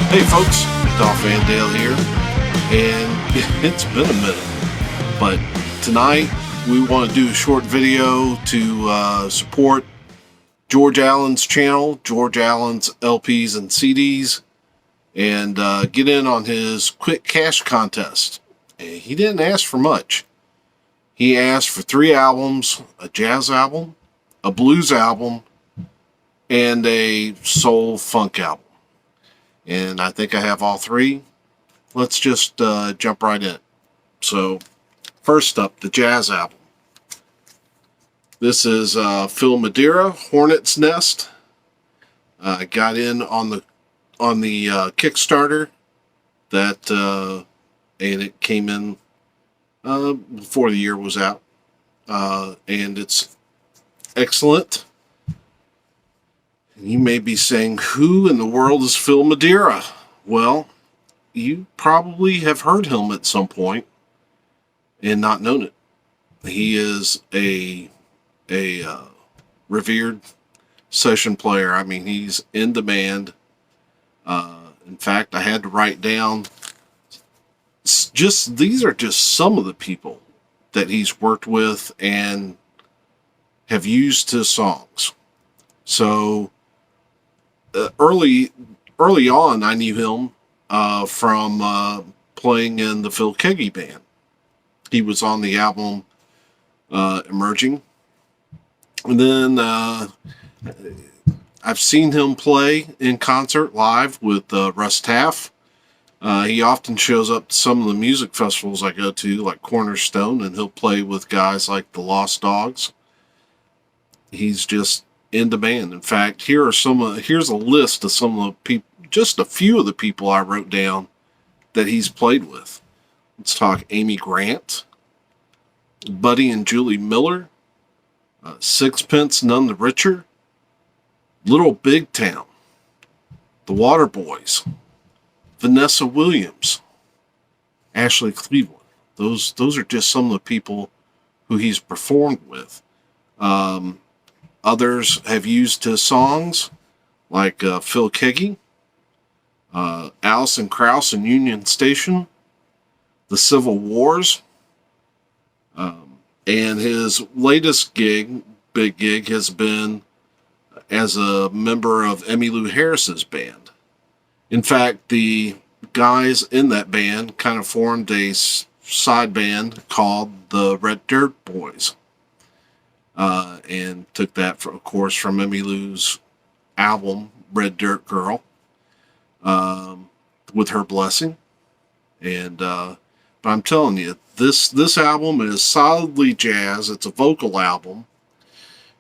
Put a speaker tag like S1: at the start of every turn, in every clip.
S1: Hey folks, Dolph Van Dale here, and it's been a minute, but tonight we want to do a short video to support George Allen's channel, George Allen's LPs and CDs, and get in on his quick cash contest. And he didn't ask for much. He asked for 3 albums, a jazz album, a blues album, and a soul funk album. And I think I have all 3. Let's just jump right in. So, first up, the jazz album. This is Phil Madeira, Hornet's Nest. I got in on the Kickstarter that, and it came in before the year was out, and it's excellent. You may be saying, who in the world is Phil Madeira? Well, you probably have heard him at some point and not known it. He is a revered session player. I mean, he's in demand. In fact, I had to write down these are just some of the people that he's worked with and have used his songs. So early on, I knew him from playing in the Phil Keaggy band. He was on the album Emerging. And then I've seen him play in concert live with Russ Taff. He often shows up to some of the music festivals I go to, like Cornerstone, and he'll play with guys like the Lost Dogs. He's just in demand. In fact, here's a list of some of the people, just a few of the people I wrote down that he's played with. Let's talk Amy Grant, Buddy and Julie Miller, Sixpence None the Richer, Little Big Town, the Waterboys, Vanessa Williams, Ashley Cleveland. Those are just some of the people who he's performed with. Others have used his songs, like Phil Keaggy, Alison Krauss and Union Station, The Civil Wars, and his latest big gig, has been as a member of Emmylou Harris's band. In fact, the guys in that band kind of formed a side band called the Red Dirt Boys. And took that, of course, from Emmylou's album, Red Dirt Girl, with her blessing. And but I'm telling you, this album is solidly jazz. It's a vocal album.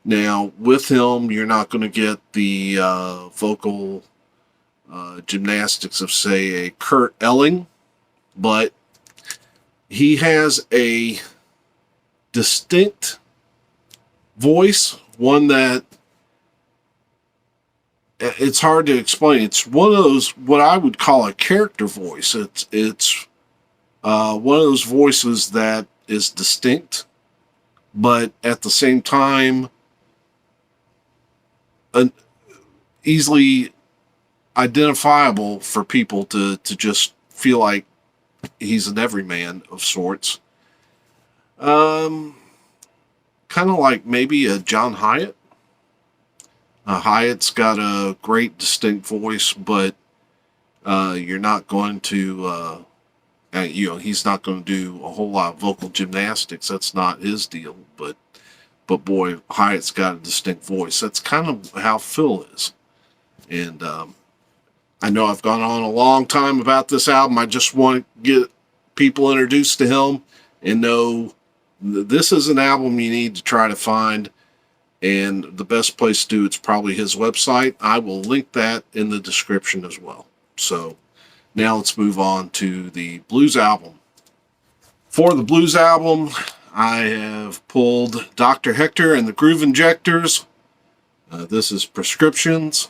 S1: Now, with him, you're not going to get the vocal gymnastics of, say, a Kurt Elling, but he has a distinct voice, one that it's hard to explain. It's one of those, what I would call a character voice. It's one of those voices that is distinct, but at the same time easily identifiable for people to just feel like he's an everyman of sorts. Kind of like maybe a John Hyatt. Hyatt's got a great distinct voice, but you're not going to, he's not going to do a whole lot of vocal gymnastics. That's not his deal. But boy, Hyatt's got a distinct voice. That's kind of how Phil is. And I know I've gone on a long time about this album. I just want to get people introduced to him and know this is an album you need to try to find, and the best place to do it's probably his website. I will link that in the description as well. So now let's move on to the blues album. For the blues album, I have pulled Dr. Hector and the Groove Injectors. This is Prescriptions.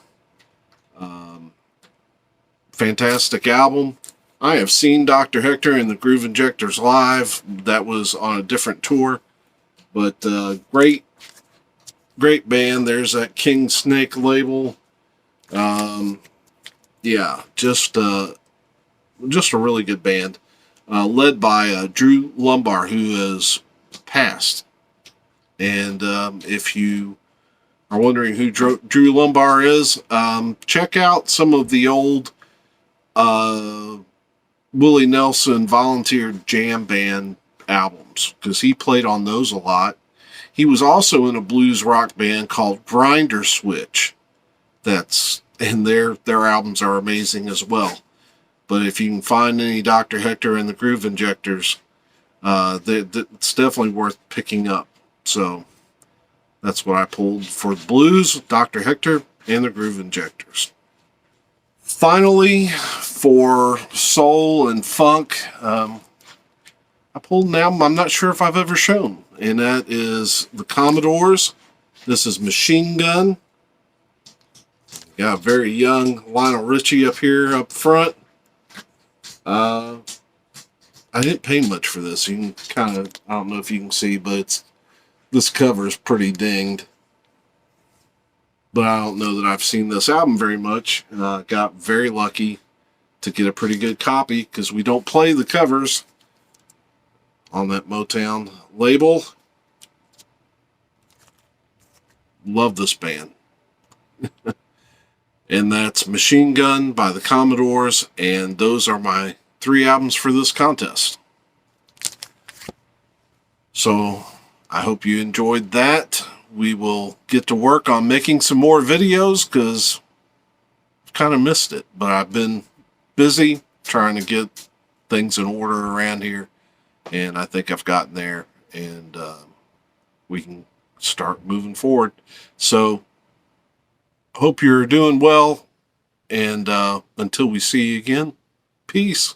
S1: Fantastic album. I have seen Dr. Hector and the Groove Injectors live. That was on a different tour. But great band. There's that King Snake label. yeah, just a really good band, led by Drew Lumbar, who has passed. And if you are wondering who Drew Lumbar is, check out some of the old Willie Nelson volunteered jam band albums, because he played on those a lot. He was also in a blues rock band called Grinder Switch. And their albums are amazing as well. But if you can find any Dr. Hector and the Groove Injectors, it's definitely worth picking up. So that's what I pulled for the blues, Dr. Hector and the Groove Injectors. Finally, for soul and funk, I pulled an album I'm not sure if I've ever shown, and that is the Commodores. This is Machine Gun. Got a very young Lionel Richie up here up front. I didn't pay much for this. You can kind of, I don't know if you can see, but this cover is pretty dinged. But I don't know that I've seen this album very much. Got very lucky to get a pretty good copy, because we don't play the covers on that Motown label. Love this band. And that's Machine Gun by the Commodores, and those are my 3 albums for this contest. So I hope you enjoyed that. We will get to work on making some more videos, because I've kind of missed it, but I've been busy trying to get things in order around here, and I think I've gotten there, and we can start moving forward. So hope you're doing well, and until we see you again, peace.